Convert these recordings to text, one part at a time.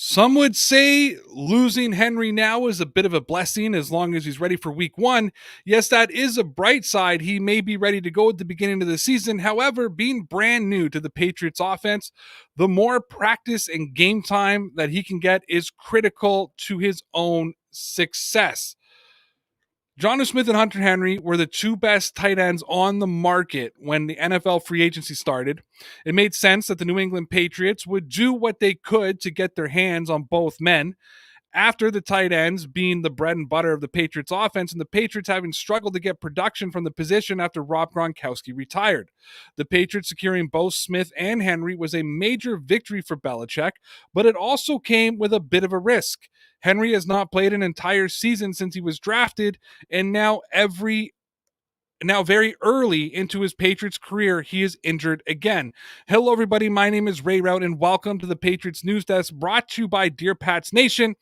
Some would say losing Henry now is a bit of a blessing as long as he's ready for week one. Yes, that is a bright side. He may be ready to go at the beginning of the season. However, being brand new to the Patriots offense, the more practice and game time that he can get is critical to his own success. Jonnu Smith and Hunter Henry were the two best tight ends on the market when the NFL free agency started. It made sense that the New England Patriots would do what they could to get their hands on both men. After the tight ends being the bread and butter of the Patriots offense, and the Patriots having struggled to get production from the position after Rob Gronkowski retired. The Patriots securing both Smith and Henry was a major victory for Belichick, but it also came with a bit of a risk. Henry has not played an entire season since he was drafted, and now very early into his Patriots career, he is injured again. Hello, everybody. My name is Ray Rout, and welcome to the Patriots News Desk, brought to you by Dear Pats Nation,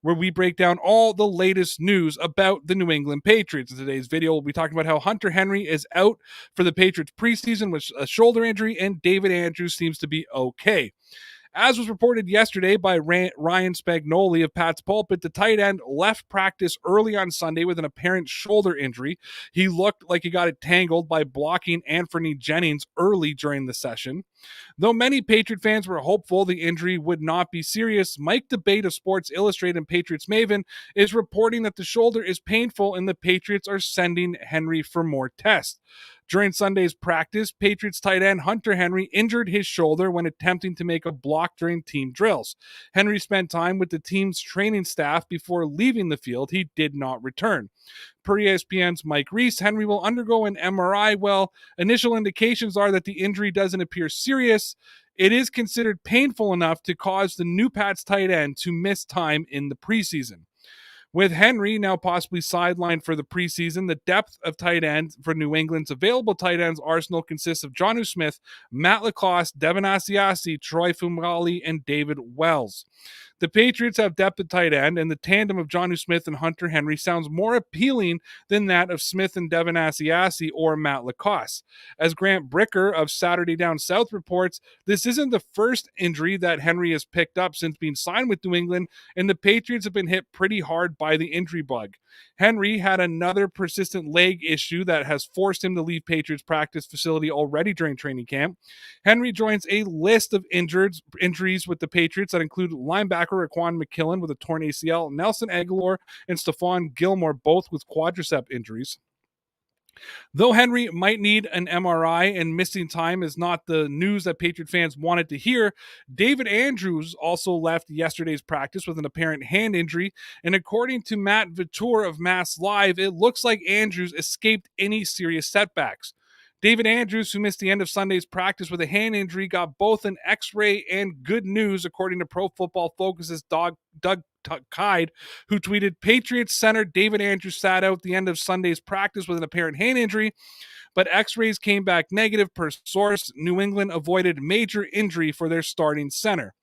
where we break down all the latest news about the New England Patriots. In today's video, we'll be talking about how Hunter Henry is out for the Patriots preseason with a shoulder injury, and David Andrews seems to be okay. As was reported yesterday by Ryan Spagnoli of Pat's Pulpit, the tight end left practice early on Sunday with an apparent shoulder injury. He looked like he got it tangled by blocking Anthony Jennings early during the session. Though many Patriot fans were hopeful the injury would not be serious, Mike DeBate of Sports Illustrated and Patriots Maven is reporting that the shoulder is painful and the Patriots are sending Henry for more tests. During Sunday's practice, Patriots tight end Hunter Henry injured his shoulder when attempting to make a block during team drills. Henry spent time with the team's training staff before leaving the field. He did not return. Per ESPN's Mike Reese, Henry will undergo an MRI. Well, initial indications are that the injury doesn't appear serious. It is considered painful enough to cause the new Pats tight end to miss time in the preseason. With Henry now possibly sidelined for the preseason, the depth of tight ends for New England's available tight ends arsenal consists of Jonnu Smith, Matt LaCosse, Devin Asiasi, Troy Fumagalli, and David Wells. The Patriots have depth at tight end, and the tandem of Jonnu Smith and Hunter Henry sounds more appealing than that of Smith and Devin Asiasi or Matt LaCosse. As Grant Bricker of Saturday Down South reports, this isn't the first injury that Henry has picked up since being signed with New England, and the Patriots have been hit pretty hard by the injury bug. Henry had another persistent leg issue that has forced him to leave Patriots practice facility already during training camp. Henry joins a list of injuries with the Patriots that include linebacker Raquan McKillen with a torn ACL, Nelson Aguilar and Stephon Gilmore both with quadricep injuries. Though Henry might need an MRI and missing time is not the news that Patriot fans wanted to hear, David Andrews also left yesterday's practice with an apparent hand injury, and according to Matt Vitor of Mass Live, it looks like Andrews escaped any serious setbacks. David Andrews, who missed the end of Sunday's practice with a hand injury, got both an X-ray and good news, according to Pro Football Focus's Doug Kide, who tweeted, Patriots center David Andrews sat out the end of Sunday's practice with an apparent hand injury, but X-rays came back negative per source. New England avoided major injury for their starting center.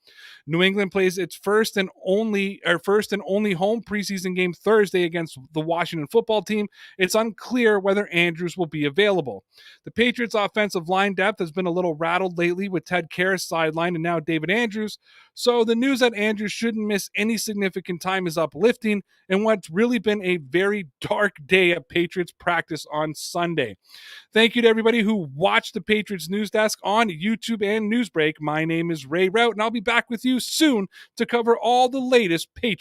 New England plays its first and only home preseason game Thursday against the Washington football team. It's unclear whether Andrews will be available. The Patriots' offensive line depth has been a little rattled lately with Ted Karras sidelined and now David Andrews. So the news that Andrews shouldn't miss any significant time is uplifting in what's really been a very dark day at Patriots practice on Sunday. Thank you to everybody who watched the Patriots News Desk on YouTube and Newsbreak. My name is Ray Rout, and I'll be back with you soon to cover all the latest Patriots